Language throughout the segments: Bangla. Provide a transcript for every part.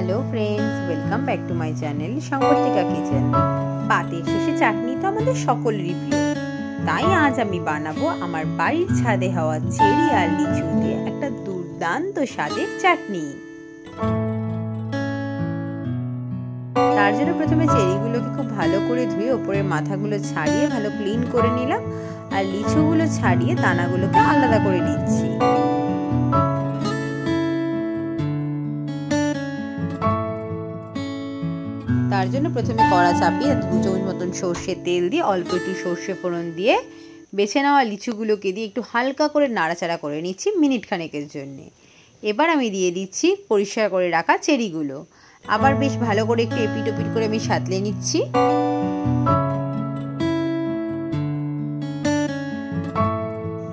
Hello friends welcome back to my channel Samvartika Kitchen. पातेर शेषे चाटनी तो आमादेर सकलेरই प्रिय, ताई आज आमी बानाबो आमार बाड़ीर छादे हवा चेरी आर लिचु दिये एकटा दुर्दान्त स्वादेर चाटनी। तार जोन्नो प्रथमे चेरिगुलोके खूब भालो करे धुए ओपरेर माथागुलो छाड़िये भालो क्लिन करे निलाम आर लिचुगुलो छाड़िये दानागुलोके आलादा करे निচ্ছি। तार जोन्नो प्रथमे कड़ा चापिये 2 चामच मतन सर्षे तेल दिए अल्प एकटु सर्षे फोड़न दिए बेছে নেওয়া লিচুগুলোকে দিয়ে একটু হালকা করে নাড়াচাড়া করে নিচ্ছি মিনিট খানেকের জন্য। এবার আমি দিয়ে দিচ্ছি পরিষ্কার করে রাখা চেরিগুলো, আবার বেশ ভালো করে একটু এপিট ওপিট করে আমি সাঁতলে নিচ্ছি।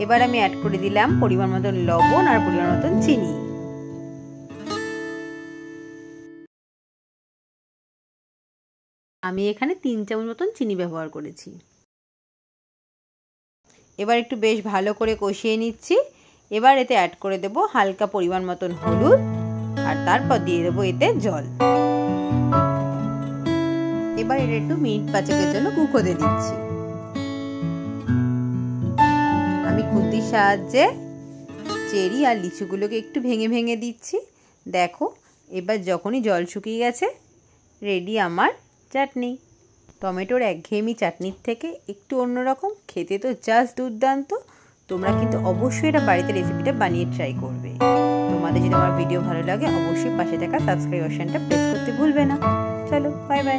এবার আমি অ্যাড করে দিলাম পরিমাণ মতন লবণ আর পরিমাণ মতন চিনি। আমি এখানে 3 চামচ মতন চিনি ব্যবহার করেছি। এবার একটু বেশ ভালো করে কষিয়ে নিচ্ছি। এবার এতে অ্যাড করে দেব হালকা পরিমাণ মতন হলুদ আর তারপর দিয়ে দেব এতে জল। এবার এটা একটু মিনিট 5 জন্য কুক হতে দিচ্ছি। আমি খুন্তির সাহায্যে চেরি আর লিচুগুলোকে একটু ভেঙে ভেঙে দিচ্ছি। দেখো এবার যখনই জল শুকিয়ে গেছে রেডি আমার চাটনি। টমেটোর একঘেয়েমি চাটনির থেকে একটু অন্যরকম, খেতে তো জাস্ট দুর্দান্ত। তোমরা কিন্তু অবশ্যই এটা বাড়িতে রেসিপিটা বানিয়ে ট্রাই করবে। তোমাদের যদি আমার ভিডিও ভালো লাগে অবশ্যই পাশে থাকা সাবস্ক্রাইব বাটনটা প্রেস করতে ভুলবে না। চলো বাই বাই।